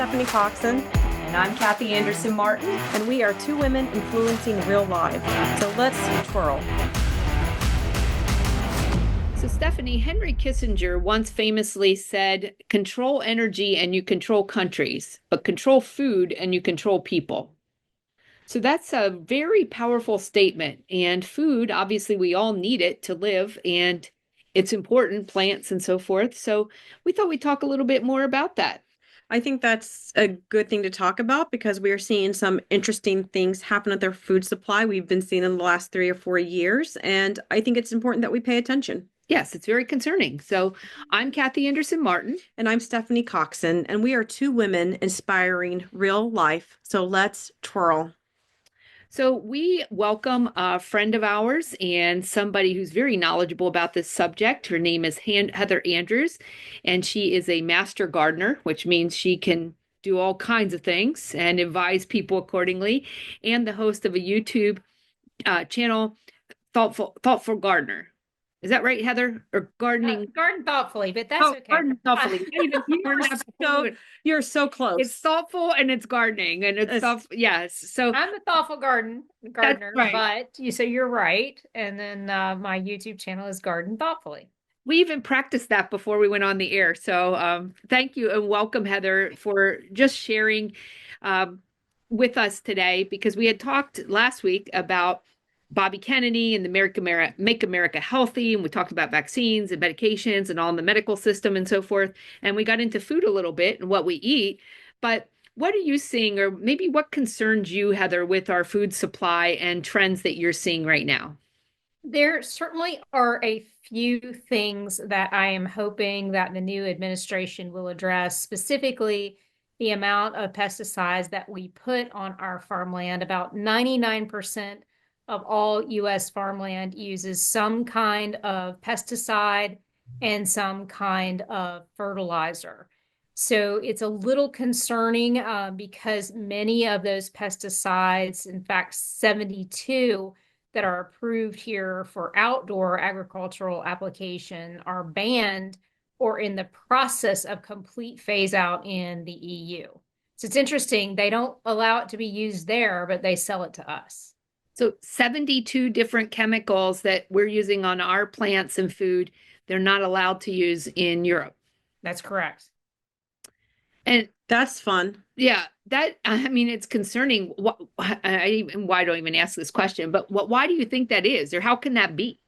Stephanie Coxon, And I'm Kathy Anderson Martin. and we are two women influencing real lives. So let's twirl. So, Stephanie, Henry Kissinger once famously said, control energy and you control countries, but control food and you control people. So, that's a very powerful statement. And food, obviously, we all need it to live, and it's important, plants and so forth. So, we thought we'd talk a little bit more about that. I think that's a good thing to talk about because we are seeing some interesting things happen with their food supply. We've been seeing in the last 3 or 4 years, and I think it's important that we pay attention. Yes, it's very concerning. So, I'm Kathy Anderson Martin. And I'm Stephanie Coxon, and we are two women inspiring real life. So let's twirl. So we welcome a friend of ours and somebody who's very knowledgeable about this subject. Her name is Heather Andrews, and she is a master gardener, which means she can do all kinds of things and advise people accordingly, and the host of a YouTube channel, Thoughtful Gardener. Is that right, Heather? Or gardening? Garden thoughtfully, but that's okay. Garden thoughtfully. You're so close. It's thoughtful and it's gardening and it's thoughtful. Yes. So I'm a thoughtful gardener, right. but you're right. And then my YouTube channel is Garden Thoughtfully. we even practiced that before we went on the air. So thank you and welcome, Heather, for just sharing with us today, because we had talked last week about Bobby Kennedy and the Make America Healthy, and we talked about vaccines and medications and all in the medical system and so forth. And we got into food a little bit and what we eat. But what are you seeing, or maybe what concerns you, Heather, with our food supply and trends that you're seeing right now? There certainly are a few things that I am hoping that the new administration will address, specifically the amount of pesticides that we put on our farmland. About 99% of all U.S. farmland uses some kind of pesticide and some kind of fertilizer. So it's a little concerning because many of those pesticides, in fact, 72 that are approved here for outdoor agricultural application, are banned or in the process of complete phase out in the EU. So it's interesting. They don't allow it to be used there, but they sell it to us. So 72 different chemicals that we're using on our plants and food, they're not allowed to use in Europe. That's correct. And that's fun. Yeah, it's concerning. Why don't I even ask this question, but why do you think that is, or how can that be?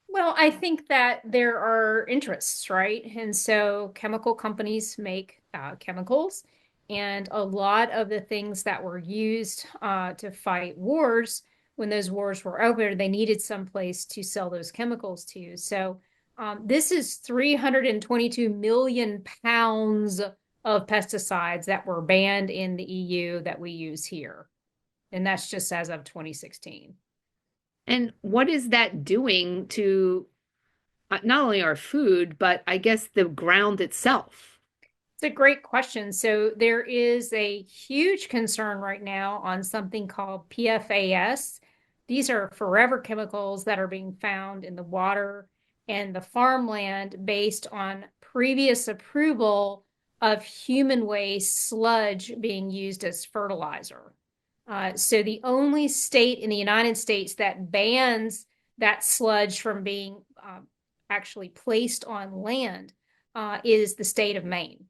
Well, I think that there are interests, right? And so chemical companies make chemicals, and a lot of the things that were used to fight wars, when those wars were over, they needed some place to sell those chemicals to. So this is 322 million pounds of pesticides that were banned in the EU that we use here. And that's just as of 2016. And what is that doing to not only our food, but I guess the ground itself? It's a great question. So there is a huge concern right now on something called PFAS. These are forever chemicals that are being found in the water and the farmland based on previous approval of human waste sludge being used as fertilizer. So the only state in the United States that bans that sludge from being actually placed on land is the state of Maine.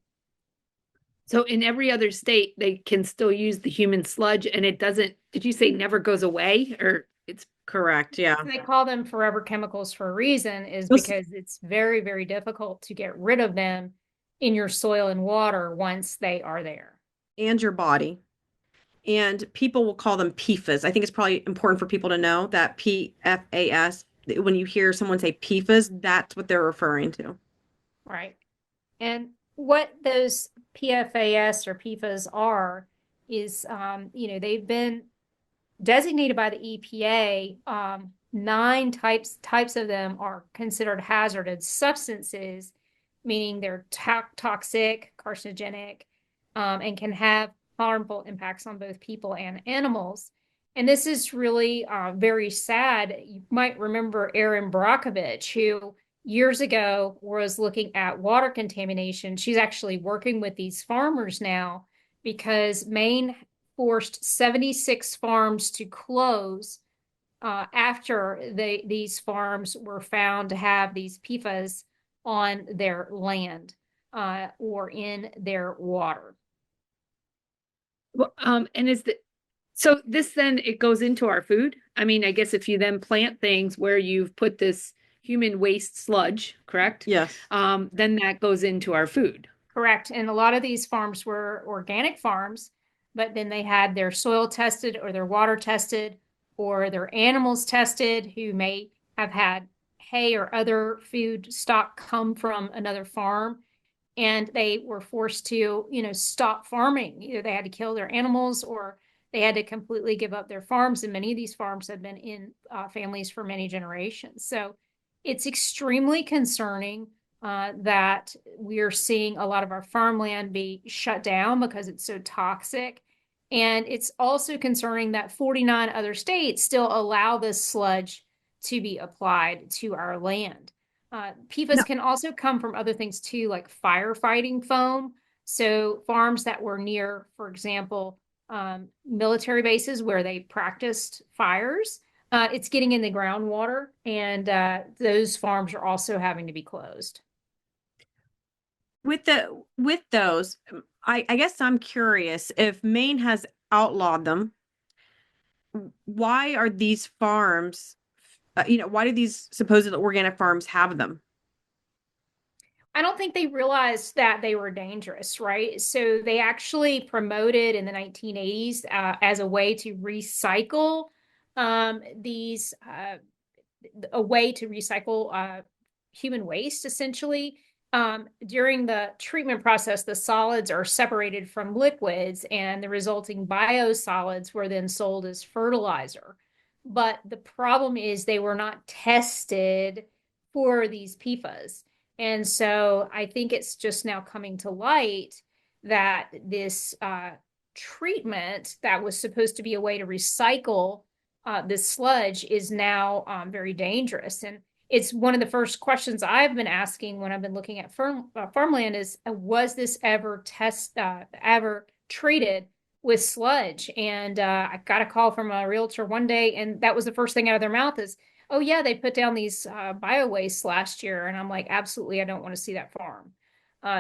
So in every other state, they can still use the human sludge, and it doesn't, did you say never goes away? Or it's correct, yeah. They call them forever chemicals for a reason, is because it's very, very difficult to get rid of them in your soil and water once they are there. And your body. And people will call them PFAS. I think it's probably important for people to know that PFAS, when you hear someone say PFAS, that's what they're referring to. Right. And what those PFAS or PFAS are is, they've been designated by the EPA. 9 types of them are considered hazardous substances, meaning they're toxic, carcinogenic, and can have harmful impacts on both people and animals. And this is really very sad. You might remember Erin Brockovich, who years ago was looking at water contamination. She's actually working with these farmers now because Maine forced 76 farms to close after these farms were found to have these PFAS on their land or in their water. Well, and so this then it goes into our food? I mean, I guess if you then plant things where you've put this human waste sludge, correct? Yes. Then that goes into our food. Correct. And a lot of these farms were organic farms, but then they had their soil tested or their water tested or their animals tested who may have had hay or other food stock come from another farm. And they were forced to, stop farming. Either they had to kill their animals or they had to completely give up their farms. And many of these farms have been in families for many generations. So it's extremely concerning that we're seeing a lot of our farmland be shut down because it's so toxic. And it's also concerning that 49 other states still allow this sludge to be applied to our land. PFAS can also come from other things too, like firefighting foam. So farms that were near, for example, military bases where they practiced fires, it's getting in the groundwater, and those farms are also having to be closed. With those, I guess I'm curious if Maine has outlawed them, why are these farms, why do these supposed organic farms have them? I don't think they realized that they were dangerous, right? So they actually promoted in the 1980s as a way to recycle these, a way to recycle human waste, essentially. During the treatment process, the solids are separated from liquids, and the resulting biosolids were then sold as fertilizer. But the problem is they were not tested for these PFAS. And so I think it's just now coming to light that this treatment that was supposed to be a way to recycle this sludge is now very dangerous. And it's one of the first questions I've been asking when I've been looking at farmland is, was this ever treated with sludge? And I got a call from a realtor one day, and that was the first thing out of their mouth is, oh yeah, they put down these bio wastes last year. And I'm like, absolutely, I don't want to see that farm.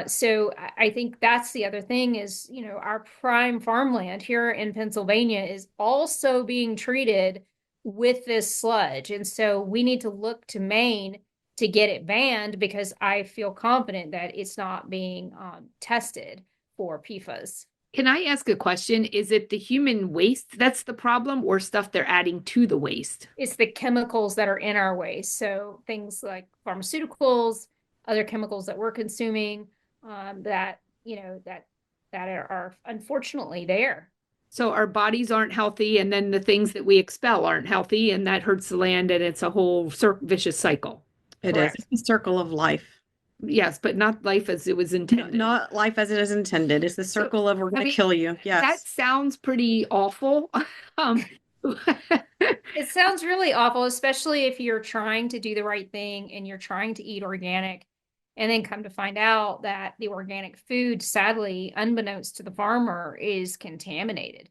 So I think that's the other thing is, our prime farmland here in Pennsylvania is also being treated with this sludge. And so we need to look to Maine to get it banned because I feel confident that it's not being tested for PFAS. Can I ask a question? Is it the human waste that's the problem or stuff they're adding to the waste? It's the chemicals that are in our waste. So things like pharmaceuticals, other chemicals that we're consuming that are unfortunately there. So our bodies aren't healthy, and then the things that we expel aren't healthy, and that hurts the land, and it's a whole vicious cycle. It is. It's the circle of life. Yes, but not life as it was intended. Not life as it is intended. It's the circle of we're going to kill you. Yes. That sounds pretty awful. It sounds really awful, especially if you're trying to do the right thing and you're trying to eat organic and then come to find out that the organic food, sadly, unbeknownst to the farmer, is contaminated.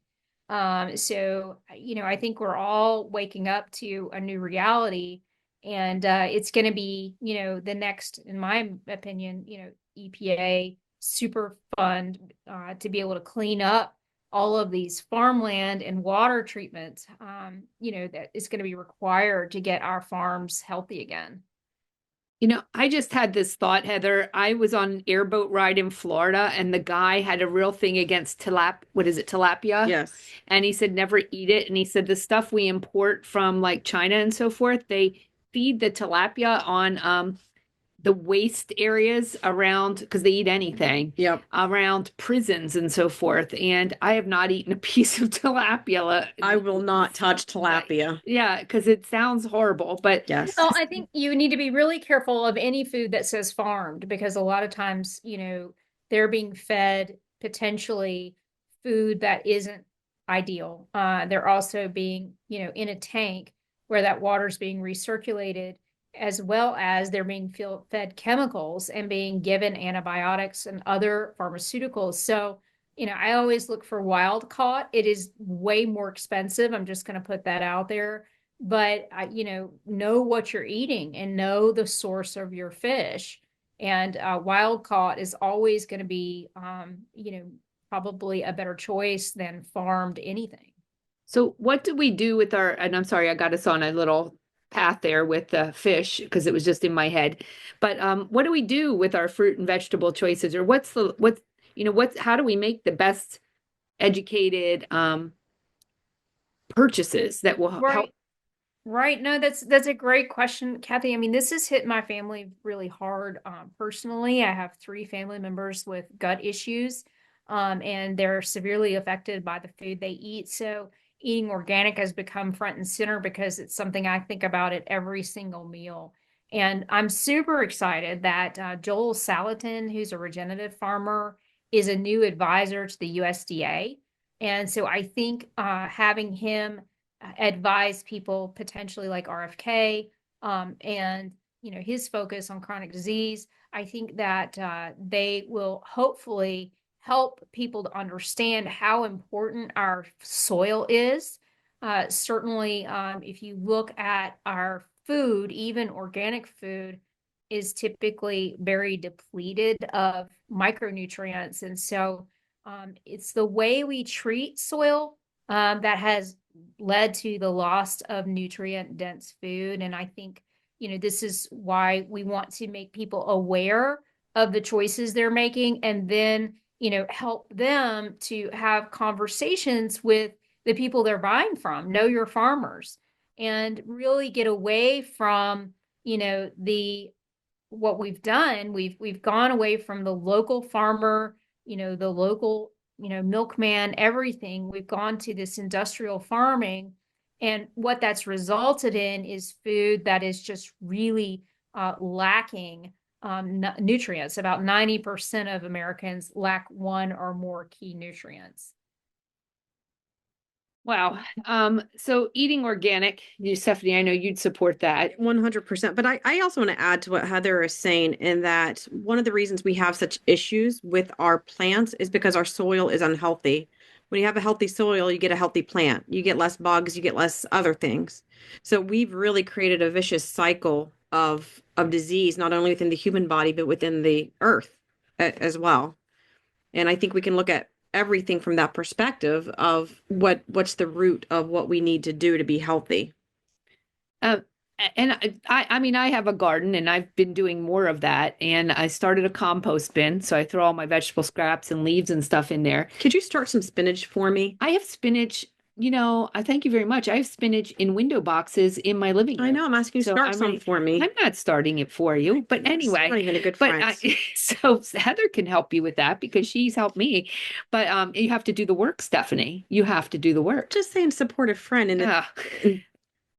So, I think we're all waking up to a new reality, and it's going to be, the next, in my opinion, EPA super fund to be able to clean up all of these farmland and water treatment, that is going to be required to get our farms healthy again. I just had this thought, Heather. I was on an airboat ride in Florida, and the guy had a real thing against tilapia? Yes. And he said, never eat it. And he said, the stuff we import from like China and so forth, they feed the tilapia on the waste areas around, because they eat anything, around prisons and so forth. And I have not eaten a piece of tilapia. I will not touch tilapia. Yeah, because it sounds horrible, but yes. Well, I think you need to be really careful of any food that says farmed, because a lot of times, they're being fed potentially food that isn't ideal. They're also being, in a tank where that water's being recirculated. as well as they're being fed chemicals and being given antibiotics and other pharmaceuticals. So, I always look for wild caught. It is way more expensive. I'm just going to put that out there. But, know what you're eating and know the source of your fish. And wild caught is always going to be, probably a better choice than farmed anything. So what do we do with our, and I'm sorry, I got us on a little path there with the fish because it was just in my head. But what do we do with our fruit and vegetable choices? Or how do we make the best educated purchases that will help? Right. Right. No, that's a great question, Kathy. I mean, this has hit my family really hard. Personally, I have three family members with gut issues, and they're severely affected by the food they eat. So eating organic has become front and center because it's something I think about at every single meal. And I'm super excited that Joel Salatin, who's a regenerative farmer, is a new advisor to the USDA. And so I think having him advise people potentially like RFK, and his focus on chronic disease. I think that they will hopefully help people to understand how important our soil is. Certainly, if you look at our food, even organic food is typically very depleted of micronutrients. And so it's the way we treat soil that has led to the loss of nutrient dense food. And I think, this is why we want to make people aware of the choices they're making and then, help them to have conversations with the people they're buying from, know your farmers, and really get away from, the what we've done. We've gone away from the local farmer, the local milkman, everything. We've gone to this industrial farming. And what that's resulted in is food that is just really lacking nutrients. About 90% of Americans lack one or more key nutrients. Wow. So eating organic, Stephanie, I know you'd support that. 100%. But I also want to add to what Heather is saying in that one of the reasons we have such issues with our plants is because our soil is unhealthy. When you have a healthy soil, you get a healthy plant. You get less bugs, you get less other things. So we've really created a vicious cycle of disease, not only within the human body, but within the earth as well. And I think we can look at everything from that perspective of what's the root of what we need to do to be healthy. Uh, and I mean, I have a garden and I've been doing more of that. And I started a compost bin. So I throw all my vegetable scraps and leaves and stuff in there. Could you start some spinach for me? I have spinach, I thank you very much. I have spinach in window boxes in my living room. I know, I'm asking you to start some for me. I'm not starting it for you, but anyway. I'm not even a good but friend. so Heather can help you with that because she's helped me. But you have to do the work, Stephanie. You have to do the work. Just saying supportive friend and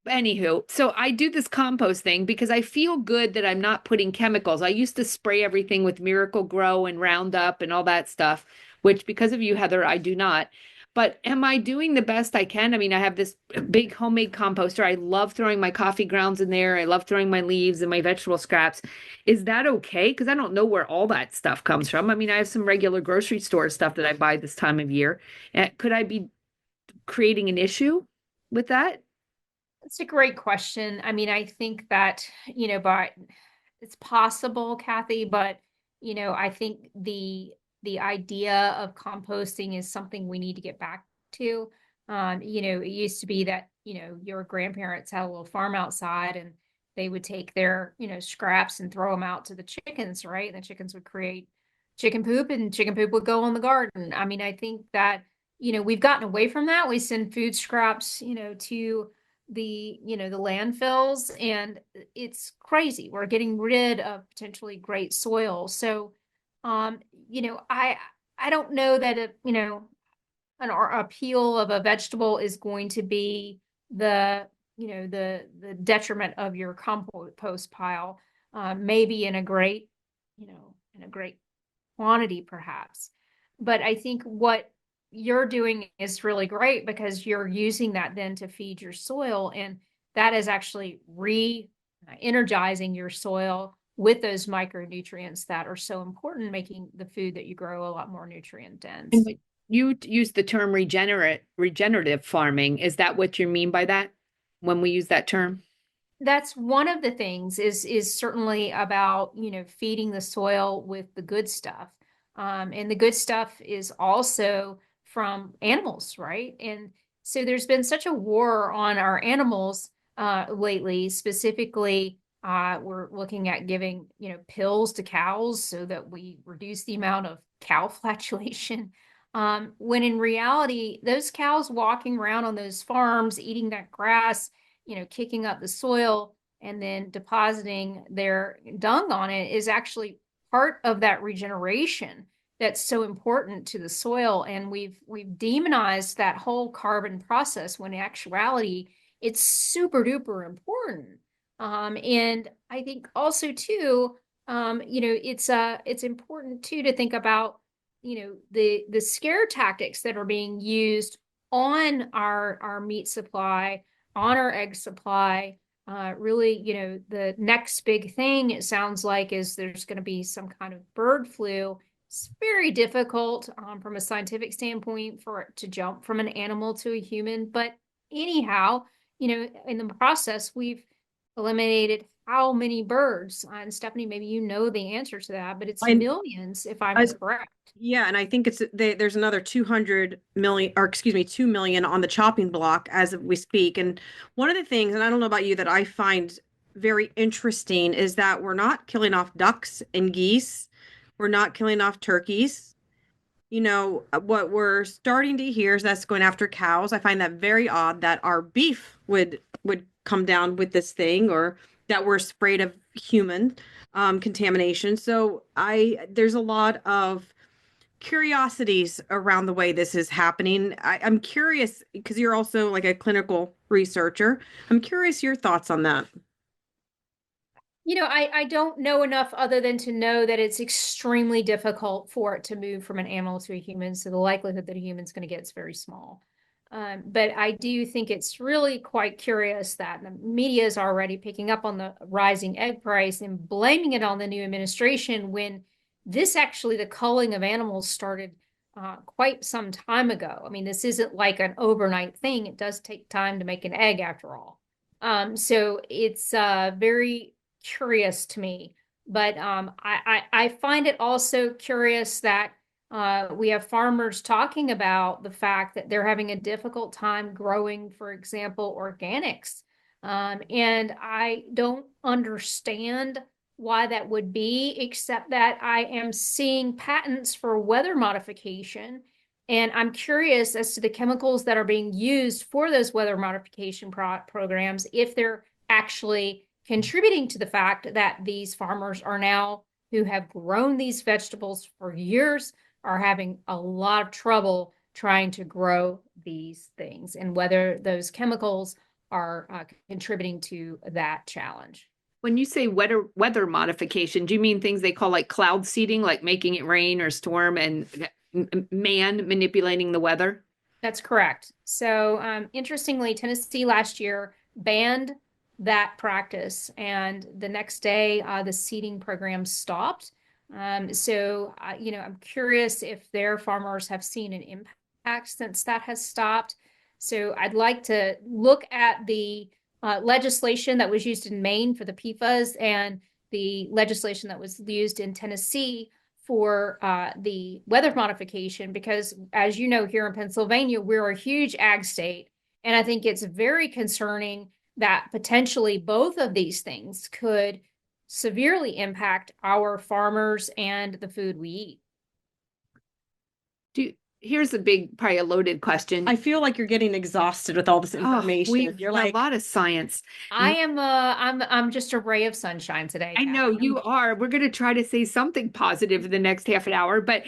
Anywho, so I do this compost thing because I feel good that I'm not putting chemicals. I used to spray everything with Miracle Grow and Roundup and all that stuff, which because of you, Heather, I do not. But am I doing the best I can? I mean, I have this big homemade composter. I love throwing my coffee grounds in there. I love throwing my leaves and my vegetable scraps. Is that okay? Because I don't know where all that stuff comes from. I mean, I have some regular grocery store stuff that I buy this time of year. Could I be creating an issue with that? That's a great question. I mean, I think that, but it's possible, Kathy, but I think the idea of composting is something we need to get back to. It used to be that, your grandparents had a little farm outside and they would take their, scraps and throw them out to the chickens, right? And the chickens would create chicken poop and chicken poop would go on the garden. I mean, I think that, we've gotten away from that. We send food scraps, to the landfills, and it's crazy. We're getting rid of potentially great soil. So I don't know that an appeal of a vegetable is going to be the detriment of your compost pile. Maybe in a great quantity perhaps. But I think what you're doing is really great because you're using that then to feed your soil, and that is actually energizing your soil with those micronutrients that are so important, making the food that you grow a lot more nutrient And dense. when you use the term regenerative farming. Is that what you mean by that when we use that term? That's one of the things is certainly about, feeding the soil with the good stuff. And the good stuff is also from animals, right? And so there's been such a war on our animals lately. Specifically, we're looking at giving, pills to cows so that we reduce the amount of cow flatulation. When in reality, those cows walking around on those farms eating that grass, kicking up the soil and then depositing their dung on it is actually part of that regeneration that's so important to the soil. And we've demonized that whole carbon process when in actuality it's super duper important. And I think also too, it's important too to think about, the scare tactics that are being used on our meat supply, on our egg supply. Really, the next big thing, it sounds like, is there's going to be some kind of bird flu. It's very difficult from a scientific standpoint for it to jump from an animal to a human. But anyhow, in the process, we've eliminated how many birds? And Stephanie, maybe you know the answer to that, but it's I, millions, if I'm I correct. Yeah, and I think there's another 200 million, or excuse me, 2 million on the chopping block as we speak. And one of the things, and I don't know about you, that I find very interesting is that we're not killing off ducks and geese. We're not killing off turkeys. What we're starting to hear is that's going after cows. I find that very odd that our beef would come down with this thing, or that we're sprayed of human contamination. So I there's a lot of curiosities around the way this is happening. I'm curious because you're also like a clinical researcher. I'm curious your thoughts on that. I don't know enough other than to know that it's extremely difficult for it to move from an animal to a human. So the likelihood that a human's going to get is very small. But I do think it's really quite curious that the media is already picking up on the rising egg price and blaming it on the new administration when this actually, the culling of animals started quite some time ago. I mean, this isn't like an overnight thing. It does take time to make an egg after all. So it's very curious to me. But I find it also curious that we have farmers talking about the fact that they're having a difficult time growing, for example, organics. And I don't understand why that would be, except that I am seeing patents for weather modification. And I'm curious as to the chemicals that are being used for those weather modification programs, if they're actually contributing to the fact that these farmers are now, who have grown these vegetables for years, are having a lot of trouble trying to grow these things, and whether those chemicals are contributing to that challenge. When you say weather modification, do you mean things they call like cloud seeding, like making it rain or storm and man manipulating the weather? That's correct. So, interestingly, Tennessee last year banned that practice, and the next day, the seeding program stopped. I'm curious if their farmers have seen an impact since that has stopped. So, I'd like to look at the legislation that was used in Maine for the PFAS and the legislation that was used in Tennessee for the weather modification, because as you know, here in Pennsylvania, we're a huge ag state. And I think it's very concerning that potentially both of these things could severely impact our farmers and the food we eat. Here's a big, probably a loaded question. I feel like you're getting exhausted with all this information. We've You're a like, lot of science. I'm just a ray of sunshine today, I know Catherine. you are. We're going to try to say something positive in the next half an hour, but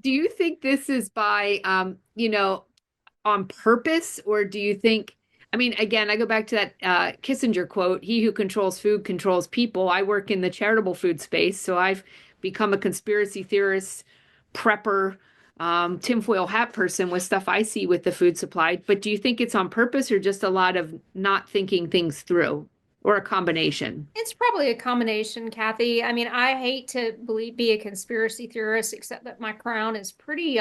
do you think this is by on purpose, or do you think, I mean, again, I go back to that Kissinger quote, he who controls food controls people. I work in the charitable food space, so I've become a conspiracy theorist, prepper, tinfoil hat person with stuff I see with the food supply. But do you think it's on purpose or just a lot of not thinking things through? or a combination? It's probably a combination, Kathy. I mean, I hate to be a conspiracy theorist, except that my crown is pretty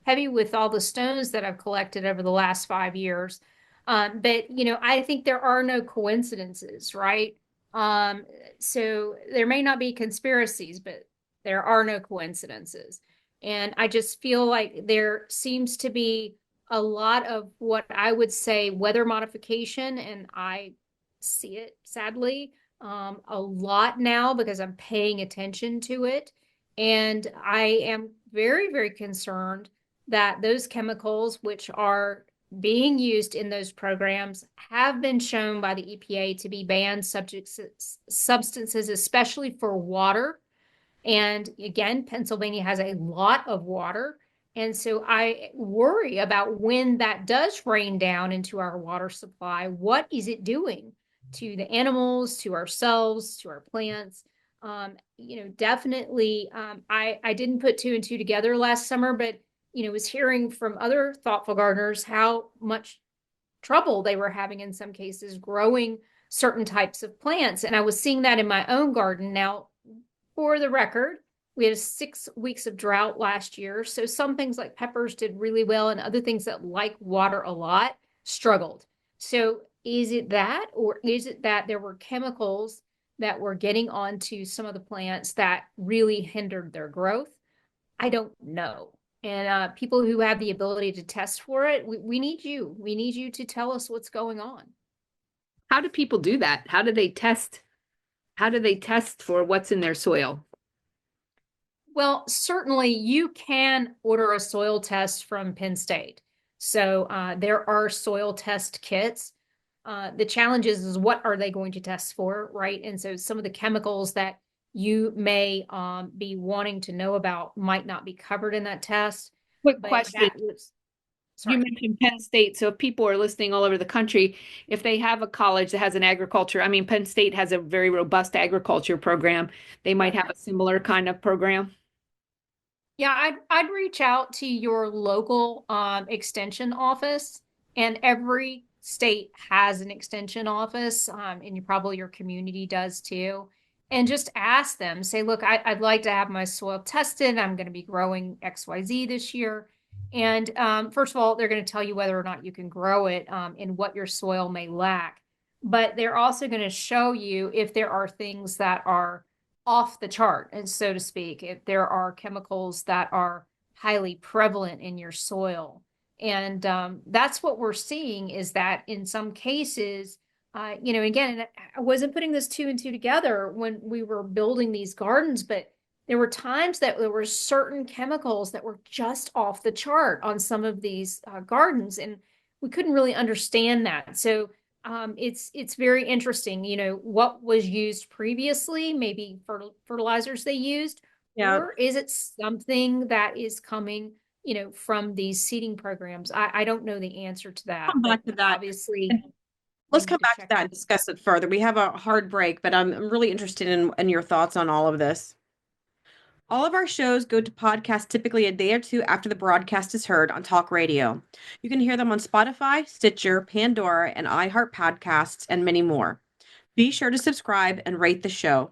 heavy with all the stones that I've collected over the last 5 years. But I think there are no coincidences, right? Um, so there may not be conspiracies, but there are no coincidences. And I just feel like there seems to be a lot of what I would say weather modification, and I see it sadly a lot now because I'm paying attention to it. And I am very, very concerned that those chemicals, which are being used in those programs, have been shown by the EPA to be banned substances, especially for water. And again, Pennsylvania has a lot of water. And so I worry about when that does rain down into our water supply, what is it doing to the animals, to ourselves, to our plants? Definitely, I didn't put two and two together last summer, but, was hearing from other thoughtful gardeners how much trouble they were having in some cases growing certain types of plants. And I was seeing that in my own garden. Now, for the record, we had 6 weeks of drought last year. So some things like peppers did really well, and other things that like water a lot struggled. So is it that, or is it that there were chemicals that were getting onto some of the plants that really hindered their growth? I don't know. And people who have the ability to test for it, we need you. We need you to tell us what's going on. How do people do that? How do they test? How do they test for what's in their soil? Well, certainly you can order a soil test from Penn State. So there are soil test kits. The challenge is what are they going to test for, right? And so some of the chemicals that you may be wanting to know about might not be covered in that test. Quick But question. You mentioned Penn State. So if people are listening all over the country, if they have a college that has an agriculture, I mean, Penn State has a very robust agriculture program. They might have a similar kind of program. Yeah, I'd reach out to your local extension office, and every state has an extension office, and your community does too. And just ask them, say, look, I'd like to have my soil tested. I'm going to be growing XYZ this year. And first of all, they're going to tell you whether or not you can grow it and what your soil may lack. But they're also going to show you if there are things that are off the chart, and so to speak, if there are chemicals that are highly prevalent in your soil. And that's what we're seeing, is that in some cases, again, I wasn't putting this two and two together when we were building these gardens, but there were times that there were certain chemicals that were just off the chart on some of these gardens, and we couldn't really understand that. So it's very interesting, what was used previously, maybe fertilizers they used, or is it something that is coming, from these seeding programs? I don't know the answer to that. Come back to that. Obviously, let's come back to that and discuss it further. We have a hard break, but I'm really interested in your thoughts on all of this. All of our shows go to podcast typically a day or two after the broadcast is heard on talk radio. You can hear them on Spotify, Stitcher, Pandora, and iHeart Podcasts, and many more. Be sure to subscribe and rate the show.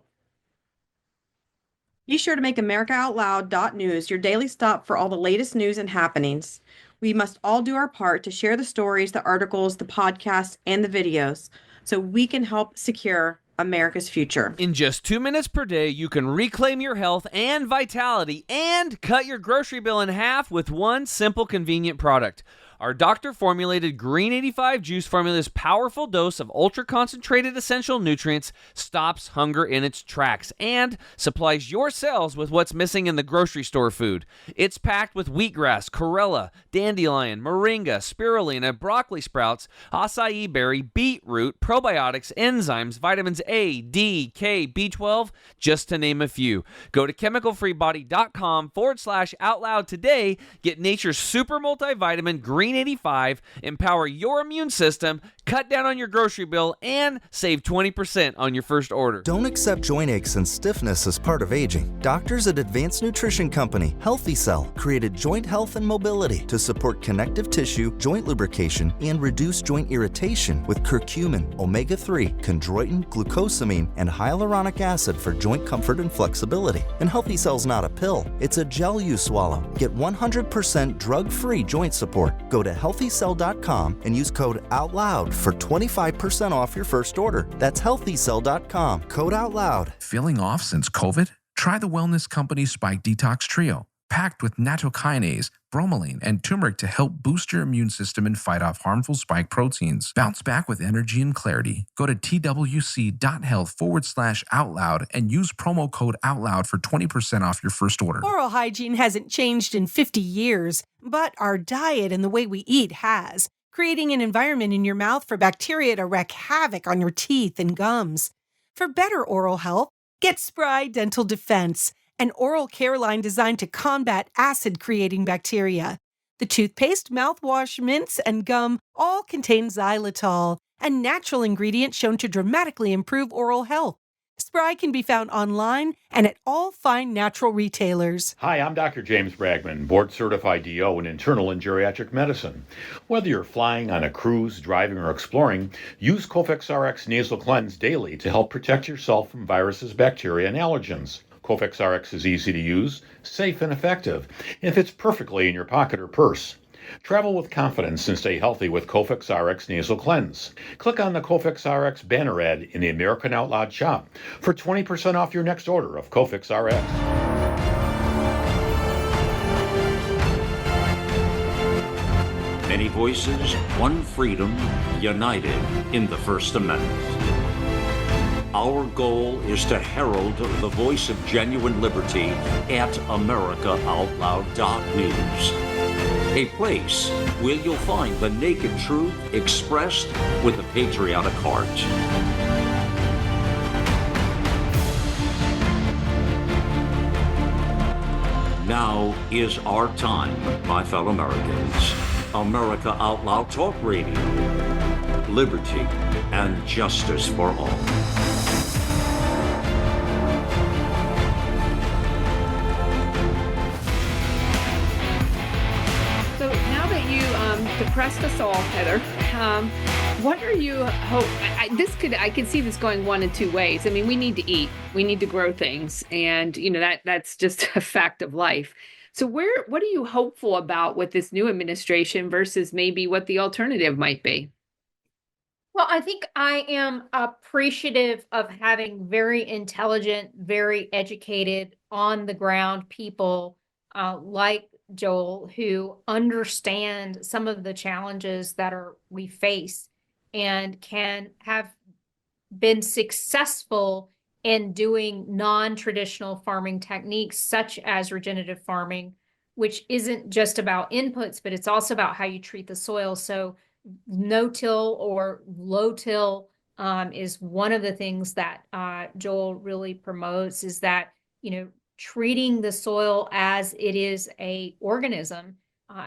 Be sure to make AmericaOutloud.news your daily stop for all the latest news and happenings. We must all do our part to share the stories, the articles, the podcasts, and the videos so we can help secure America's future. In just 2 minutes per day, you can reclaim your health and vitality and cut your grocery bill in half with one simple, convenient product. Our doctor-formulated Green 85 juice formula's powerful dose of ultra-concentrated essential nutrients stops hunger in its tracks and supplies your cells with what's missing in the grocery store food. It's packed with wheatgrass, chlorella, dandelion, moringa, spirulina, broccoli sprouts, acai berry, beetroot, probiotics, enzymes, vitamins A, D, K, B12, just to name a few. Go to chemicalfreebody.com/outloud today. Get nature's super multivitamin Green Green 85, empower your immune system, cut down on your grocery bill, and save 20% on your first order. Don't accept joint aches and stiffness as part of aging. Doctors at Advanced Nutrition Company, Healthy Cell, created joint health and mobility to support connective tissue, joint lubrication, and reduce joint irritation with curcumin, omega-3, chondroitin, glucosamine, and hyaluronic acid for joint comfort and flexibility. And Healthy Cell's not a pill, it's a gel you swallow. Get 100% drug-free joint support. Go to healthycell.com and use code OUTLOUD for 25% off your first order. That's healthycell.com, code OUTLOUD. Feeling off since COVID? Try the Wellness Company Spike Detox Trio, packed with nattokinase, bromelain, and turmeric to help boost your immune system and fight off harmful spike proteins. Bounce back with energy and clarity. Go to twc.health/OUTLOUD and use promo code OUTLOUD for 20% off your first order. Oral hygiene hasn't changed in 50 years, but our diet and the way we eat has, creating an environment in your mouth for bacteria to wreak havoc on your teeth and gums. For better oral health, get Spry Dental Defense, an oral care line designed to combat acid-creating bacteria. The toothpaste, mouthwash, mints, and gum all contain xylitol, a natural ingredient shown to dramatically improve oral health. Spry can be found online and at all fine natural retailers. Hi, I'm Dr. James Bragman, board-certified DO in internal and geriatric medicine. Whether you're flying on a cruise, driving, or exploring, use Cofix RX Nasal Cleanse daily to help protect yourself from viruses, bacteria, and allergens. Cofix RX is easy to use, safe, and effective, and fits perfectly in your pocket or purse. Travel with confidence and stay healthy with Cofix RX Nasal Cleanse. Click on the Cofix RX banner ad in the American Out Loud shop for 20% off your next order of Cofix RX. Many voices, one freedom, united in the First Amendment. Our goal is to herald the voice of genuine liberty at AmericaOutloud.news. A place where you'll find the naked truth expressed with a patriotic heart. Now is our time, my fellow Americans. America Out Loud Talk Radio. Liberty and justice for all. So now that you depressed us all, Heather, what are you hope? I can see this going one of two ways. I mean, we need to eat, we need to grow things, and that's just a fact of life. So what are you hopeful about with this new administration versus maybe what the alternative might be? Well, I think I am appreciative of having very intelligent, very educated, on the ground people like Joel, who understand some of the challenges that we face and can have been successful in doing non-traditional farming techniques such as regenerative farming, which isn't just about inputs, but it's also about how you treat the soil. So no-till or low-till is one of the things that Joel really promotes, is that, treating the soil as it is a organism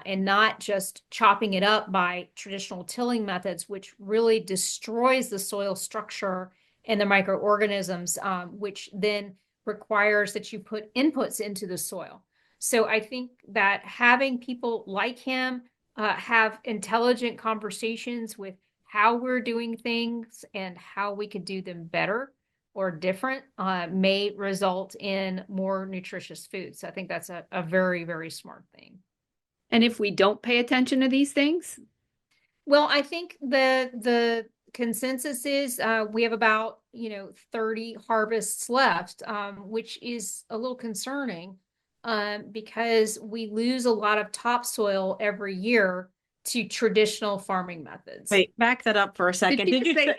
and not just chopping it up by traditional tilling methods, which really destroys the soil structure and the microorganisms, which then requires that you put inputs into the soil. So I think that having people like him have intelligent conversations with how we're doing things and how we could do them better or different may result in more nutritious food. So I think that's a very, very smart thing. And if we don't pay attention to these things? Well, I think the consensus is we have about 30 harvests left, which is a little concerning because we lose a lot of topsoil every year to traditional farming methods. Wait, back that up for a second. Did you just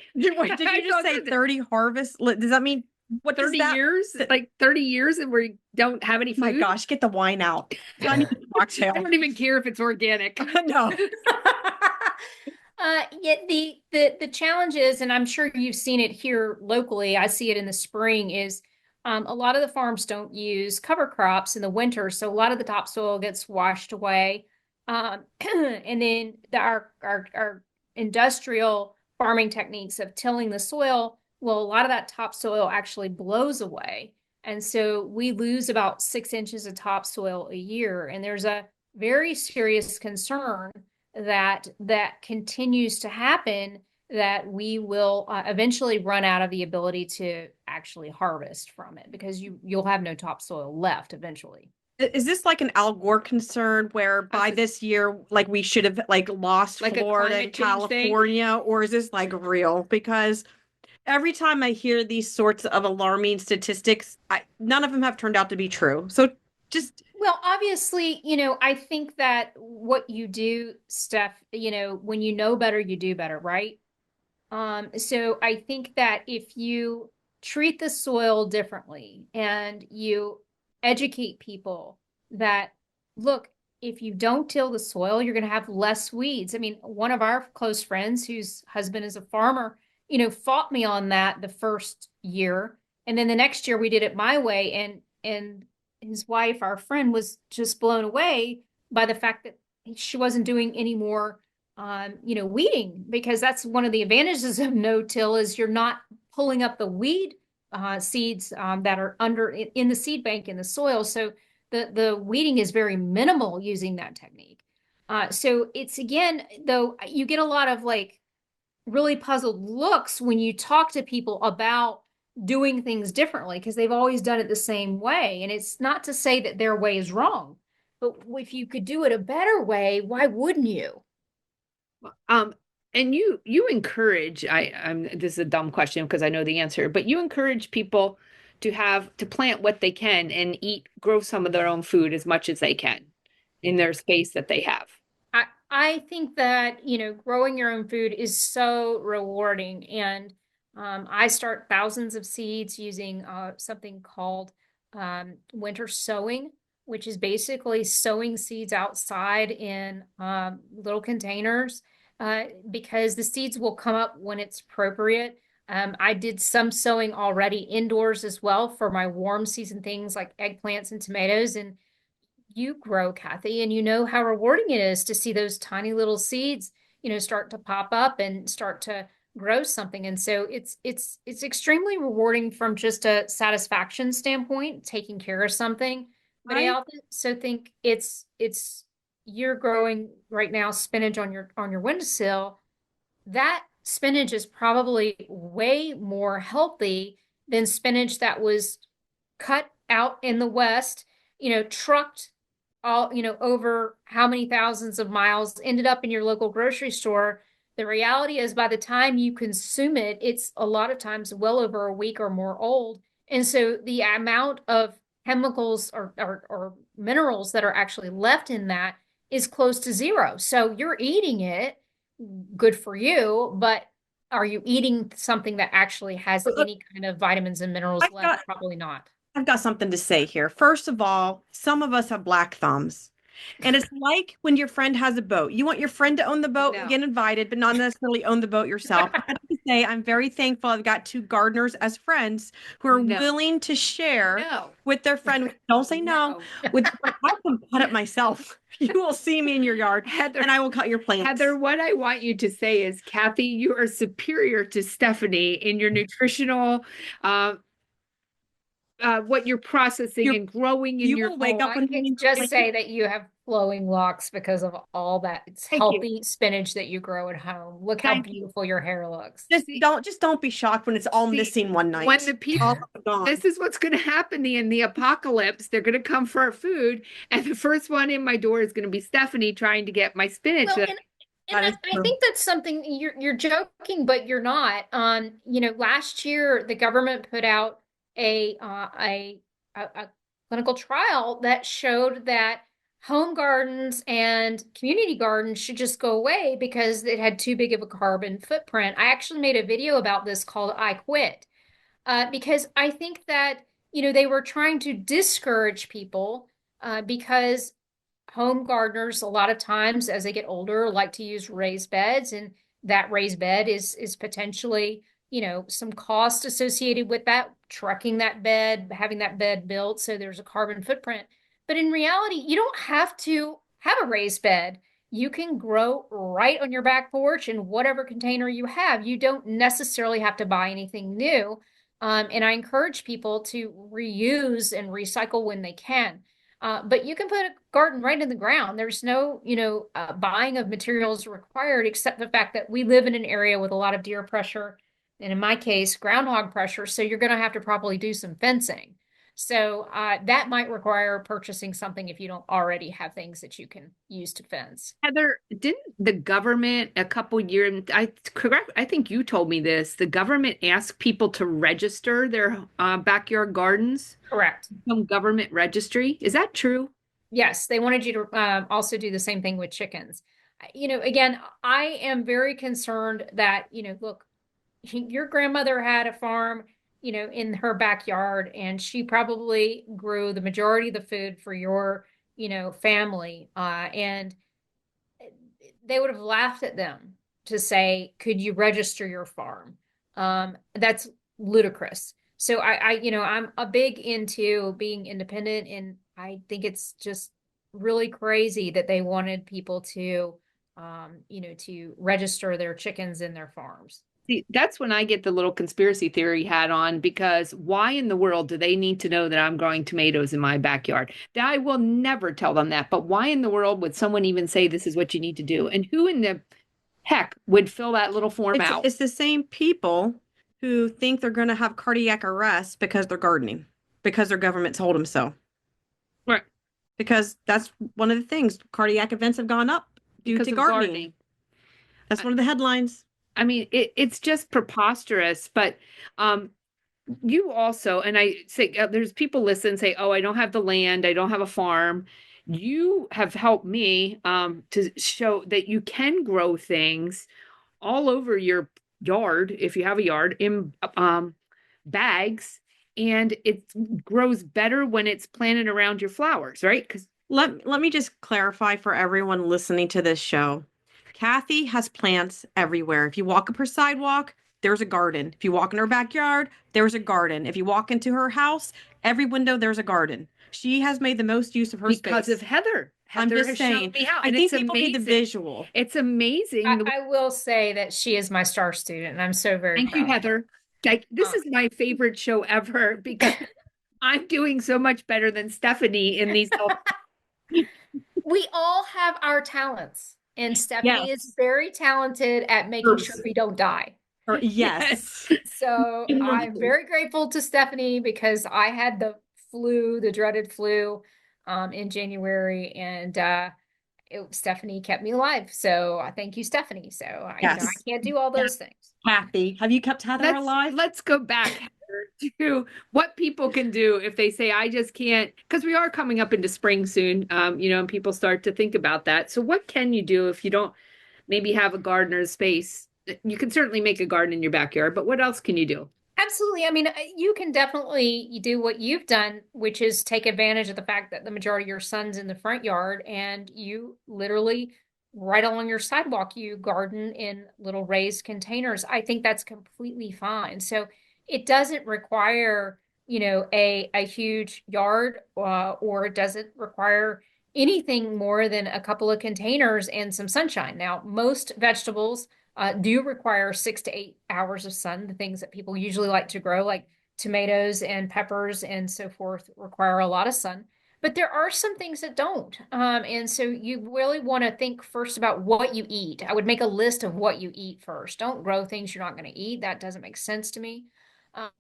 say 30 harvests? Does that mean what 30 years? Like 30 years and we don't have any food? My gosh, get the wine out. I need a mocktail. I don't even care if it's organic. No. Yet the challenge is, and I'm sure you've seen it here locally, I see it in the spring, is a lot of the farms don't use cover crops in the winter. So a lot of the topsoil gets washed away. And then our industrial farming techniques of tilling the soil, well, a lot of that topsoil actually blows away. And so we lose about 6 inches of topsoil a year. And there's a very serious concern that that continues to happen, that we will eventually run out of the ability to actually harvest from it, because you'll have no topsoil left eventually. Is this like an Al Gore concern where by this year, like we should have like lost Like a Florida climate and change thing? California, or is this like real? Because every time I hear these sorts of alarming statistics, none of them have turned out to be true. So just Well, obviously, I think that what you do, Steph, when you know better, you do better, right? So I think that if you treat the soil differently and you educate people that, look, if you don't till the soil, you're going to have less weeds. I mean, one of our close friends whose husband is a farmer, fought me on that the first year. And then the next year we did it my way. And his wife, our friend, was just blown away by the fact that she wasn't doing any more weeding, because that's one of the advantages of no-till, is you're not pulling up the weed seeds that are under in the seed bank in the soil. So the weeding is very minimal using that technique. So it's, again, though, you get a lot of like really puzzled looks when you talk to people about doing things differently, because they've always done it the same way. And it's not to say that their way is wrong, but if you could do it a better way, why wouldn't you? And you encourage, I'm this is a dumb question because I know the answer, but you encourage people to plant what they can and grow some of their own food as much as they can in their space that they have. I think that, growing your own food is so rewarding. And I start thousands of seeds using something called winter sowing, which is basically sowing seeds outside in little containers, because the seeds will come up when it's appropriate. I did some sowing already indoors as well for my warm season things like eggplants and tomatoes. And you grow, Kathy, and you know how rewarding it is to see those tiny little seeds, start to pop up and start to grow something. And so it's extremely rewarding from just a satisfaction standpoint, taking care of something. But I also think it's you're growing right now spinach on your windowsill. That spinach is probably way more healthy than spinach that was cut out in the West, trucked all, over how many thousands of miles, ended up in your local grocery store. The reality is, by the time you consume it, it's a lot of times well over a week or more old. And so the amount of chemicals or minerals that are actually left in that is close to zero. So you're eating it, good for you, but are you eating something that actually has any kind of vitamins and minerals left? Probably not. I've got something to say here. First of all, some of us have black thumbs. And it's like when your friend has a boat. You want your friend to own the boat and get invited, but not necessarily own the boat yourself. I have to say, I'm very thankful I've got two gardeners as friends who are willing to share with their friend. Don't say no. With I can cut it myself. You will see me in your yard, Heather, and I will cut your plants. Heather, what I want you to say is, Kathy, you are superior to Stephanie in your nutritional what you're processing and growing in your wake up and just say that you have flowing locks because of all that healthy spinach that you grow at home. Look how beautiful your hair looks. Just don't be shocked when it's all missing one night. When the people, this is what's going to happen in the apocalypse. They're going to come for our food, and the first one in my door is going to be Stephanie trying to get my spinach. Well, and I think that's something you're joking, but you're not. Last year the government put out a clinical trial that showed that home gardens and community gardens should just go away because it had too big of a carbon footprint. I actually made a video about this called I Quit, because I think that, they were trying to discourage people, because home gardeners, a lot of times as they get older, like to use raised beds, and that raised bed is potentially, some cost associated with that, trucking that bed, having that bed built. So there's a carbon footprint. But in reality, you don't have to have a raised bed, you can grow right on your back porch in whatever container you have. You don't necessarily have to buy anything new. And I encourage people to reuse and recycle when they can. But you can put a garden right in the ground. There's no, buying of materials required, except the fact that we live in an area with a lot of deer pressure, and in my case, groundhog pressure. So you're going to have to probably do some fencing. So that might require purchasing something if you don't already have things that you can use to fence. Heather, didn't the government a couple years, I think you told me this, the government asked people to register their backyard gardens? Correct. Some government registry. Is that true? Yes, they wanted you to also do the same thing with chickens. Again, I am very concerned that, look, your grandmother had a farm, in her backyard, and she probably grew the majority of the food for your, family. And they would have laughed at them to say, could you register your farm? That's ludicrous. So I'm a big into being independent, and I think it's just really crazy that they wanted people to, to register their chickens in their farms. See, that's when I get the little conspiracy theory hat on, because why in the world do they need to know that I'm growing tomatoes in my backyard? I will never tell them that, but why in the world would someone even say this is what you need to do? And who in the heck would fill that little form out? It's the same people who think they're going to have cardiac arrest because they're gardening, because their government told them so. Right. Because that's one of the things. Cardiac events have gone up due Because to of gardening. That's one of the headlines. I mean, it's just preposterous, but you also, and I say, there's people listen, say, oh, I don't have the land, I don't have a farm. You have helped me to show that you can grow things all over your yard, if you have a yard, in bags, and it grows better when it's planted around your flowers, right? Because let me just clarify for everyone listening to this show. Kathy has plants everywhere. If you walk up her sidewalk, there's a garden. If you walk in her backyard, there's a garden. If you walk into her house, every window there's a garden. She has made the most use of her because space. of Heather. I'm Heather just has shown saying. me how, I and think it's people need the amazing. visual. It's amazing. I will say that she is my star student, and I'm so very Thank proud. you, Heather. Like, this is my favorite show ever, because I'm doing so much better than Stephanie in these. We all have our talents, and Stephanie is very talented at making sure we don't die. Yes. So I'm very grateful to Stephanie, because I had the flu, the dreaded flu, in January, and Stephanie kept me alive. So I thank you, Stephanie. So I can't do all those things. Kathy, have you kept Heather alive? Let's go back, Heather, to what people can do if they say, I just can't, because we are coming up into spring soon, and people start to think about that. So what can you do if you don't maybe have a gardener's space? You can certainly make a garden in your backyard, but what else can you do? Absolutely. I mean, you can definitely do what you've done, which is take advantage of the fact that the majority of your sun's in the front yard, and you literally right along your sidewalk, you garden in little raised containers. I think that's completely fine. So it doesn't require, a huge yard, or it doesn't require anything more than a couple of containers and some sunshine. Now, most vegetables do require 6 to 8 hours of sun. The things that people usually like to grow, like tomatoes and peppers and so forth, require a lot of sun. But there are some things that don't. And so you really want to think first about what you eat. I would make a list of what you eat first. Don't grow things you're not going to eat. That doesn't make sense to me.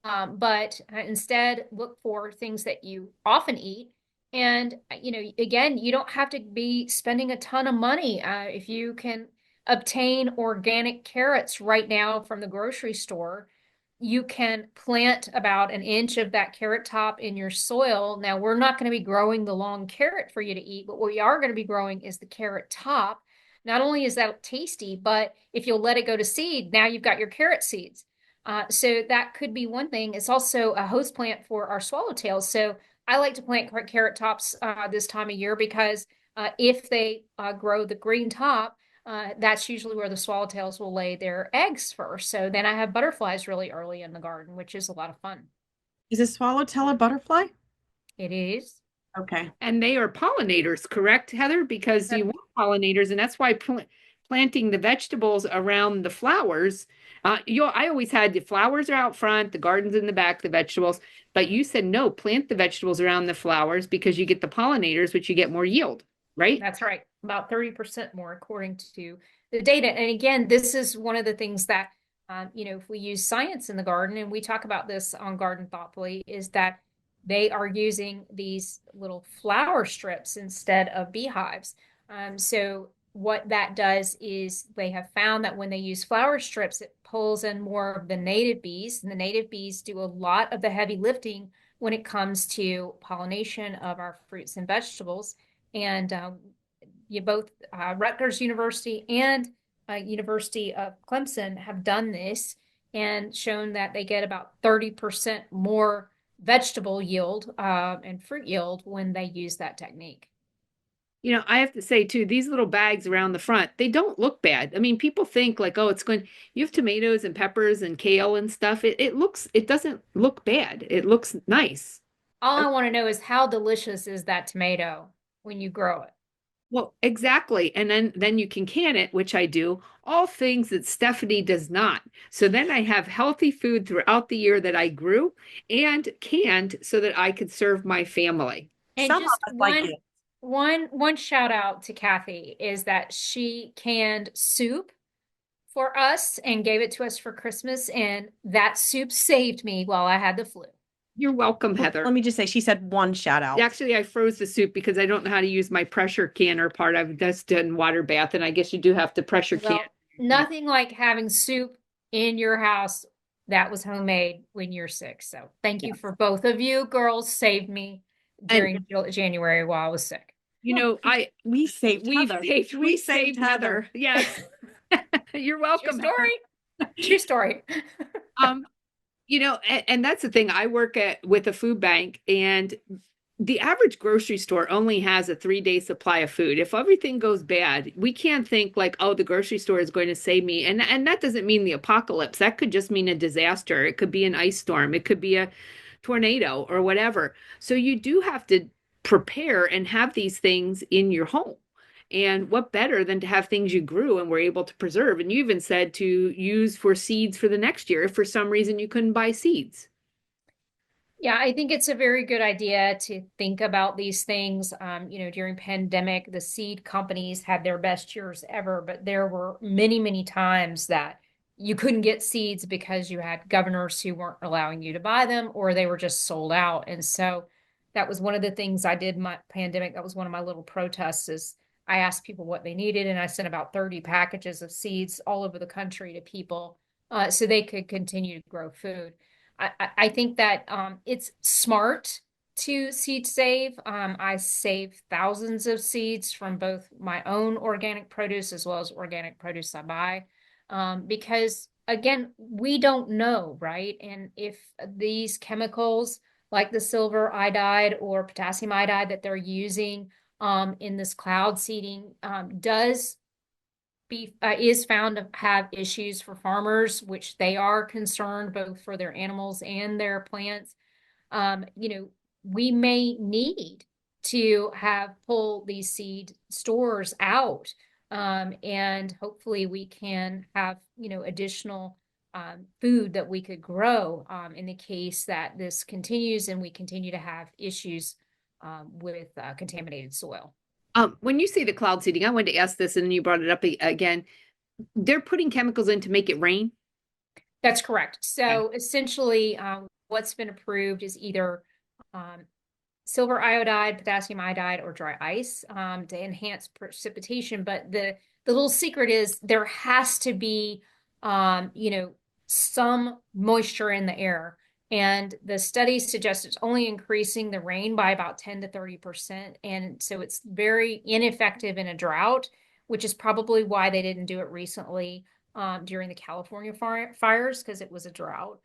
But instead, look for things that you often eat. And, again, you don't have to be spending a ton of money. If you can obtain organic carrots right now from the grocery store, you can plant about an inch of that carrot top in your soil. Now, we're not going to be growing the long carrot for you to eat, but what we are going to be growing is the carrot top. Not only is that tasty, but if you'll let it go to seed, now you've got your carrot seeds. So that could be one thing. It's also a host plant for our swallowtails. So I like to plant carrot tops this time of year, because if they grow the green top, that's usually where the swallowtails will lay their eggs first. So then I have butterflies really early in the garden, which is a lot of fun. Is a swallowtail a butterfly? It is. Okay. And they are pollinators, correct, Heather? Because you want pollinators, and that's why planting the vegetables around the flowers. I always had the flowers are out front, the gardens in the back, the vegetables. But you said no, plant the vegetables around the flowers because you get the pollinators, which you get more yield, right? That's right. About 30% more according to the data. And again, this is one of the things that, if we use science in the garden, and we talk about this on Garden Thoughtfully, is that they are using these little flower strips instead of beehives. So what that does is they have found that when they use flower strips, it pulls in more of the native bees, and the native bees do a lot of the heavy lifting when it comes to pollination of our fruits and vegetables. And you both Rutgers University and University of Clemson have done this and shown that they get about 30% more vegetable yield and fruit yield when they use that technique. I have to say too, these little bags around the front, they don't look bad. I mean, people think like, oh, you have tomatoes and peppers and kale and stuff. It doesn't look bad. It looks nice. All I want to know is how delicious is that tomato when you grow it? Well, exactly. And then you can can it, which I do, all things that Stephanie does not. So then I have healthy food throughout the year that I grew and canned so that I could serve my family. And Some of just us like it. one shout out to Kathy is that she canned soup for us and gave it to us for Christmas, and that soup saved me while I had the flu. You're welcome, Heather. Let me just say, she said one shout out. Actually, I froze the soup because I don't know how to use my pressure canner part. I've just done water bath, and I guess you do have to pressure Well, can. nothing like having soup in your house that was homemade when you're sick. So thank you for both of you. Girls saved me during January while I was sick. We saved Heather. We saved Heather. Yes. You're welcome. True story. True story. And that's the thing. I work with a food bank, and the average grocery store only has a 3-day supply of food. If everything goes bad, we can't think like, oh, the grocery store is going to save me. And that doesn't mean the apocalypse. That could just mean a disaster. It could be an ice storm. It could be a tornado or whatever. So you do have to prepare and have these things in your home. And what better than to have things you grew and were able to preserve? And you even said to use for seeds for the next year if for some reason you couldn't buy seeds. Yeah, I think it's a very good idea to think about these things. During pandemic, the seed companies had their best years ever, but there were many, many times that you couldn't get seeds because you had governors who weren't allowing you to buy them, or they were just sold out. And so that was one of the things I did in my pandemic. That was one of my little protests is I asked people what they needed, and I sent about 30 packages of seeds all over the country to people so they could continue to grow food. I think that it's smart to seed save. I save thousands of seeds from both my own organic produce as well as organic produce I buy because, again, we don't know, right? And if these chemicals like the silver iodide or potassium iodide that they're using in this cloud seeding is found to have issues for farmers, which they are concerned both for their animals and their plants. We may need to pull these seed stores out, and hopefully we can have additional food that we could grow in the case that this continues and we continue to have issues with contaminated soil. When you say the cloud seeding, I wanted to ask this, and then you brought it up again. They're putting chemicals in to make it rain? That's correct. So essentially, what's been approved is either silver iodide, potassium iodide, or dry ice to enhance precipitation. But the little secret is there has to be, some moisture in the air. And the studies suggest it's only increasing the rain by about 10 to 30%. And so it's very ineffective in a drought, which is probably why they didn't do it recently during the California fires, because it was a drought.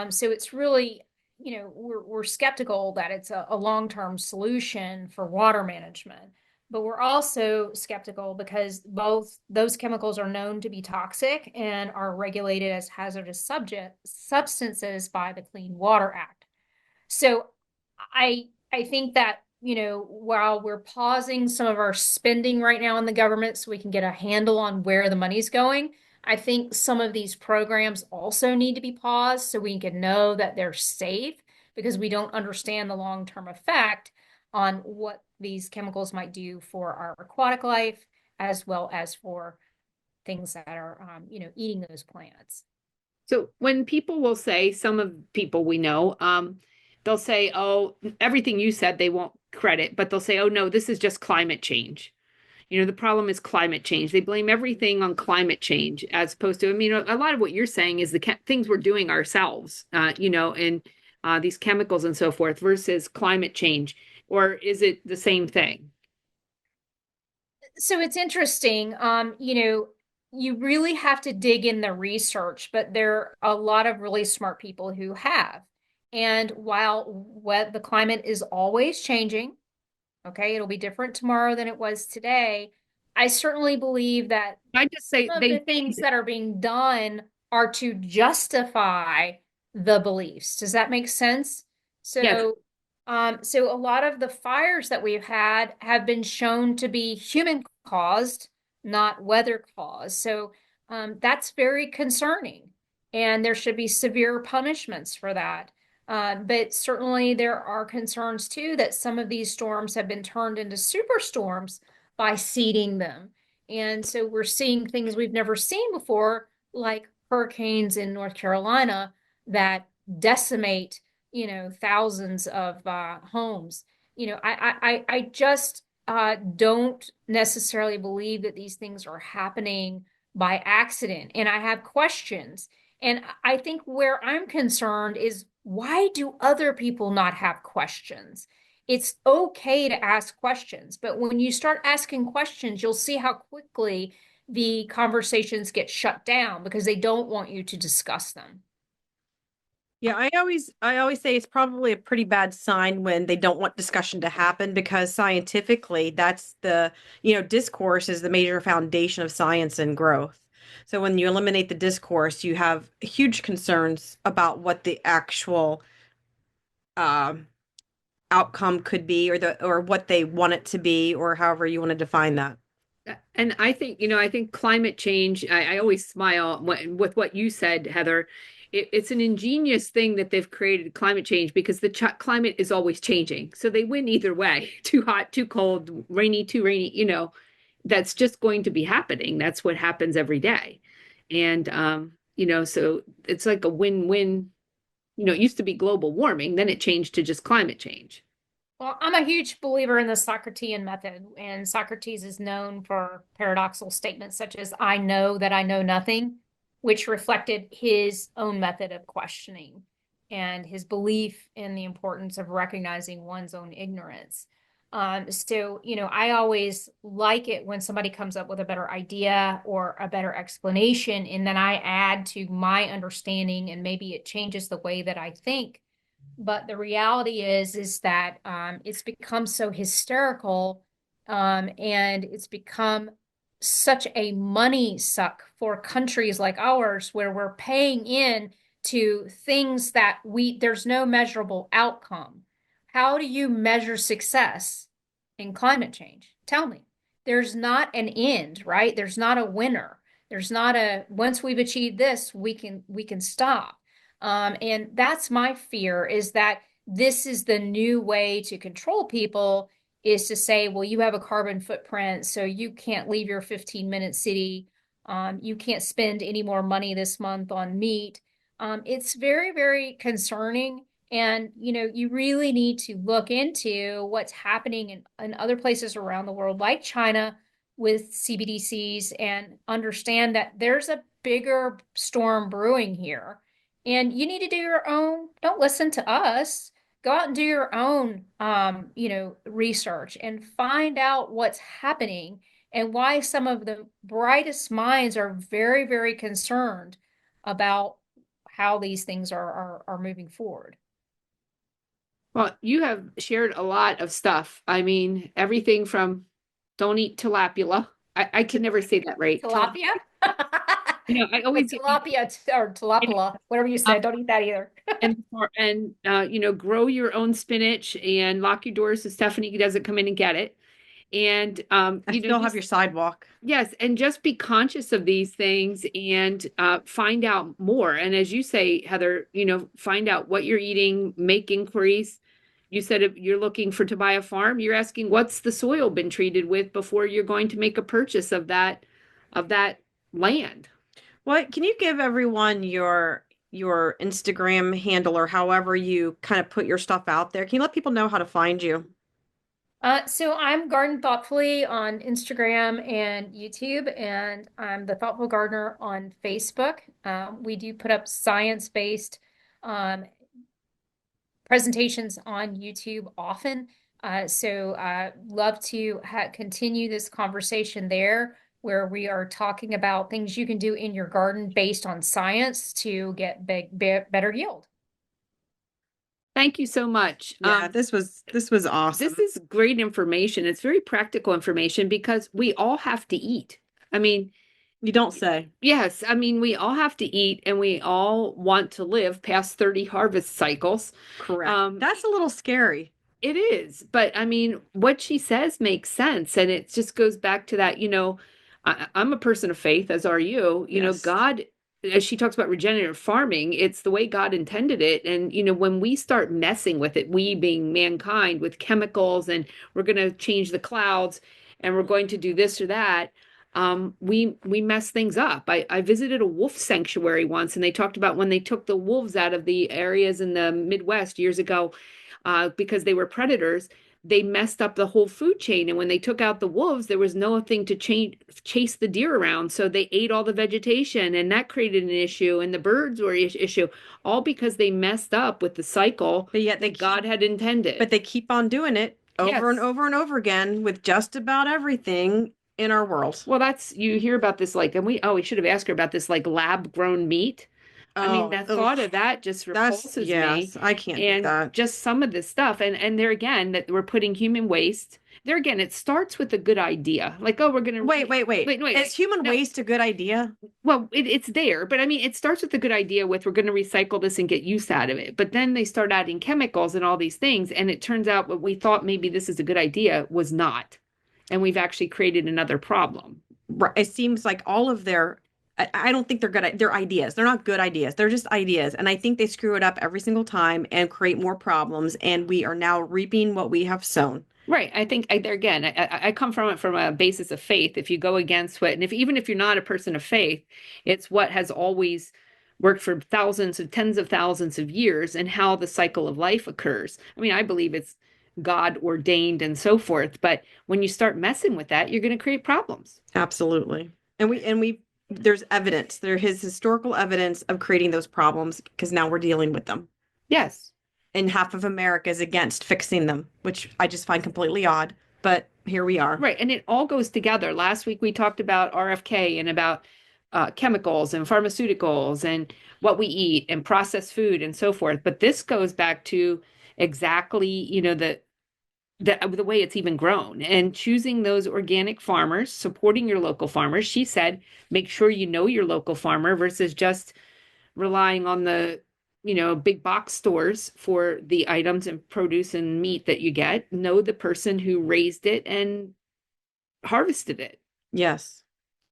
So it's really, we're skeptical that it's a long-term solution for water management. But we're also skeptical because both those chemicals are known to be toxic and are regulated as hazardous substances by the Clean Water Act. So I think that while we're pausing some of our spending right now in the government so we can get a handle on where the money's going, I think some of these programs also need to be paused so we can know that they're safe, because we don't understand the long-term effect on what these chemicals might do for our aquatic life, as well as for things that are, eating those plants. So when people will say, some of people we know, they'll say, oh, everything you said, they won't credit, but they'll say, oh, no, this is just climate change. The problem is climate change. They blame everything on climate change, as opposed to, a lot of what you're saying is the things we're doing ourselves, and these chemicals and so forth versus climate change. Or is it the same thing? So it's interesting. You really have to dig in the research, but there are a lot of really smart people who have. And while the climate is always changing, okay, it'll be different tomorrow than it was today, I certainly believe that I just say some of the things that are being done are to justify the beliefs. Does that make sense? So, yes. So a lot of the fires that we've had have been shown to be human caused, not weather caused. So, that's very concerning, and there should be severe punishments for that. But certainly there are concerns too that some of these storms have been turned into superstorms by seeding them. And so we're seeing things we've never seen before, like hurricanes in North Carolina that decimate, thousands of homes. I just don't necessarily believe that these things are happening by accident. And I have questions. And I think where I'm concerned is, why do other people not have questions? It's okay to ask questions, but when you start asking questions, you'll see how quickly the conversations get shut down because they don't want you to discuss them. Yeah, I always say it's probably a pretty bad sign when they don't want discussion to happen, because scientifically that's discourse is the major foundation of science and growth. So when you eliminate the discourse, you have huge concerns about what the actual um outcome could be, or what they want it to be, or however you want to define that. And I think climate change, I always smile with what you said, Heather. It's an ingenious thing that they've created, climate change, because the climate is always changing. So they win either way, too hot, too cold, rainy, too rainy, that's just going to be happening. That's what happens every day. And, so it's like a win-win. It used to be global warming, then it changed to just climate change. Well, I'm a huge believer in the Socratean method, and Socrates is known for paradoxical statements such as, I know that I know nothing, which reflected his own method of questioning and his belief in the importance of recognizing one's own ignorance. I always like it when somebody comes up with a better idea or a better explanation, and then I add to my understanding, and maybe it changes the way that I think. But the reality is that it's become so hysterical, and it's become such a money suck for countries like ours, where we're paying in to things that there's no measurable outcome. How do you measure success in climate change? Tell me. There's not an end, right? There's not a winner. There's not once we've achieved this, we can stop. And that's my fear, is that this is the new way to control people, is to say, well, you have a carbon footprint, so you can't leave your 15-minute city. You can't spend any more money this month on meat. It's very, very concerning. And, you really need to look into what's happening in other places around the world, like China, with CBDCs, and understand that there's a bigger storm brewing here. And you need to do your own, don't listen to us. Go out and do your own, research and find out what's happening and why some of the brightest minds are very, very concerned about how these things are moving forward. Well, you have shared a lot of stuff. Everything from don't eat tilapia. I can never say that right. Tilapia? I always With tilapia or tilapia, whatever you said. Don't eat that either. grow your own spinach and lock your doors so Stephanie doesn't come in and get it. And I still have your sidewalk. yes, and just be conscious of these things and find out more. And as you say, Heather, find out what you're eating, make inquiries. You said if you're looking to buy a farm, you're asking what's the soil been treated with before you're going to make a purchase of that land. What can you give everyone your Instagram handle or however you kind of put your stuff out there? Can you let people know how to find you? So I'm Garden Thoughtfully on Instagram and YouTube, and I'm the Thoughtful Gardener on Facebook. We do put up science-based presentations on YouTube often. So love to continue this conversation there, where we are talking about things you can do in your garden based on science to get better yield. Thank you so much. Yeah, this was awesome. This is great information. It's very practical information because we all have to eat. I mean, you don't say. Yes, I mean, we all have to eat and we all want to live past 30 harvest cycles. Correct. That's a little scary. It is, but I mean, what she says makes sense. And it just goes back to that, I'm a person of faith, as are you. Yes. God, as she talks about regenerative farming, it's the way God intended it. And, when we start messing with it, we being mankind, with chemicals, and we're going to change the clouds and we're going to do this or that, we mess things up. I visited a wolf sanctuary once, and they talked about when they took the wolves out of the areas in the Midwest years ago, because they were predators. They messed up the whole food chain. And when they took out the wolves, there was nothing to chase the deer around. So they ate all the vegetation, and that created an issue. And the birds were an issue, all because they messed up with the cycle but yet God had intended. But they keep on doing it over and over and over again with just about everything in our world. Well, you hear about this, and we should have asked her about this, lab grown meat. I mean, the thought of that just repulses me. I can't do that. Just some of this stuff. And there again, that we're putting human waste. There again, it starts with a good idea. We're going to... Wait. Is human waste a good idea? Well, it's there. But I mean, it starts with a good idea with we're going to recycle this and get use out of it. But then they start adding chemicals and all these things. And it turns out what we thought maybe this is a good idea was not. And we've actually created another problem. Right. It seems like all of I don't think they're good. They're ideas. They're not good ideas. They're just ideas. And I think they screw it up every single time and create more problems. And we are now reaping what we have sown. Right. I think I come from it from a basis of faith. If you go against what, and even if you're not a person of faith, it's what has always worked for tens of thousands of years, and how the cycle of life occurs. I mean, I believe it's God ordained and so forth. But when you start messing with that, you're going to create problems. Absolutely. And there's evidence. There is historical evidence of creating those problems, because now we're dealing with them. Yes. And half of America is against fixing them, which I just find completely odd. But here we are. Right. And it all goes together. Last week we talked about RFK and about chemicals and pharmaceuticals and what we eat and processed food and so forth. But this goes back to exactly, the way it's even grown, and choosing those organic farmers, supporting your local farmers. She said, make sure you know your local farmer versus just relying on the, big box stores for the items and produce and meat that you get. Know the person who raised it and harvested it. Yes.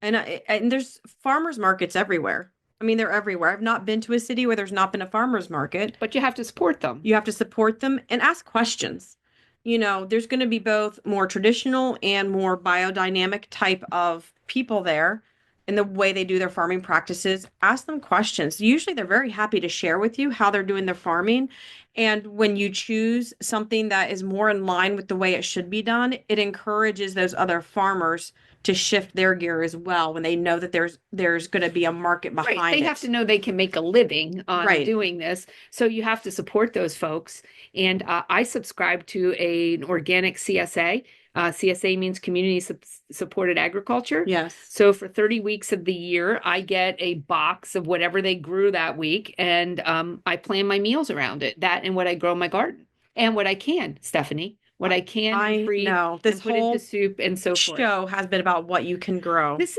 And there's farmers markets everywhere. I mean, they're everywhere. I've not been to a city where there's not been a farmer's market. But you have to support them. You have to support them and ask questions. There's going to be both more traditional and more biodynamic type of people there in the way they do their farming practices. Ask them questions. Usually they're very happy to share with you how they're doing their farming. And when you choose something that is more in line with the way it should be done, it encourages those other farmers to shift their gear as well, when they know that there's going to be a market behind right. They it. have to know they can make a living on doing this. So you have to support those folks. And I subscribe to an organic CSA. CSA means community supported agriculture. Yes. So for 30 weeks of the year, I get a box of whatever they grew that week. And I plan my meals around it, that and what I grow in my garden. And what I can, Stephanie, what I can I and freeze know. This and put whole into soup and so forth. show has been about what you can grow. This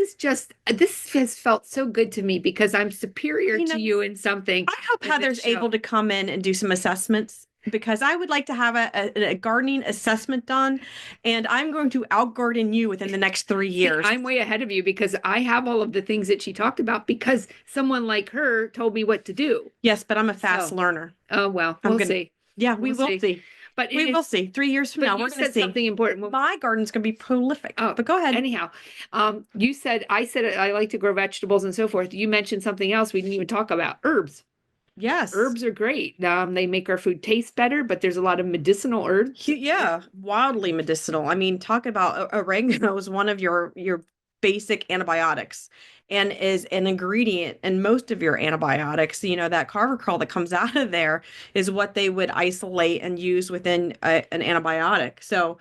has felt so good to me because I'm superior to you in something. I hope in this Heather's show. able to come in and do some assessments, because I would like to have a gardening assessment done, and I'm going to outgarden you within the next 3 years. I'm way ahead of you because I have all of the things that she talked about because someone like her told me what to do. Yes, but I'm a fast So, learner. Oh, well, I'm we'll gonna- see. Yeah, we We'll will see. But We will see. 3 years from But now, you we're going to said see. something important. Well, My garden's going to be prolific. Oh, But go ahead. anyhow, I said I like to grow vegetables and so forth. You mentioned something else we didn't even talk about, herbs. Yes. Herbs are great. They make our food taste better, but there's a lot of medicinal herbs. Yeah, wildly medicinal. I mean, talk about oregano is one of your basic antibiotics and is an ingredient in most of your antibiotics. You know, that carvacrol that comes out of there is what they would isolate and use within an antibiotic. So,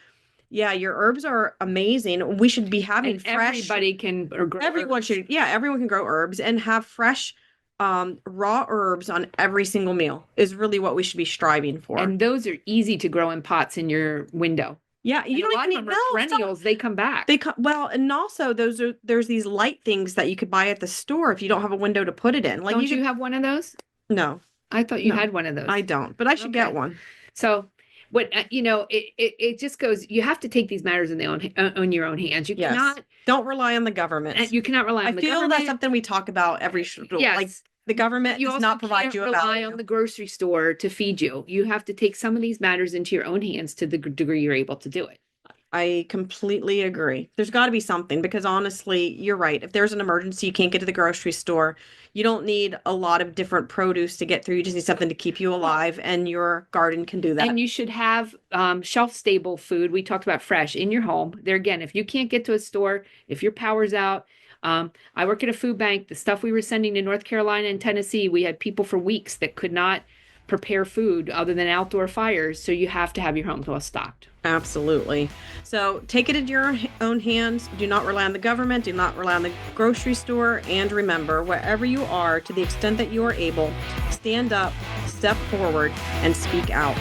yeah, your herbs are amazing. We should be having And fresh. everybody can grow Everyone herbs. should. Yeah, everyone can grow herbs and have fresh raw herbs on every single meal is really what we should be striving for. And those are easy to grow in pots in your window. Yeah, And you a don't lot even of need them are perennials. They come back. They come well, and also there's these light things that you could buy at the store if you don't have a window to put it in. Like Don't you you could, have one of those? no, I thought you No, had one of those. I don't, but I should get Okay. one. So what it just goes. You have to take these matters in on your own hands. You Yes. cannot. Don't rely on the government. You cannot rely I on the feel government. that's something we talk about every Yes. like the government You does also not provide can't you a rely value. on the grocery store to feed you. You have to take some of these matters into your own hands to the degree you're able to do it. I completely agree. There's got to be something, because honestly, you're right. If there's an emergency, you can't get to the grocery store. You don't need a lot of different produce to get through. You just need something to keep you alive, and your garden can do that. And you should have shelf stable food. We talked about fresh in your home. There again, if you can't get to a store, if your power's out, I work at a food bank. The stuff we were sending to North Carolina and Tennessee, we had people for weeks that could not prepare food other than outdoor fires. So you have to have your home well stocked. Absolutely. So take it into your own hands. Do not rely on the government. Do not rely on the grocery store. And remember, wherever you are, to the extent that you are able, stand up, step forward, and speak out.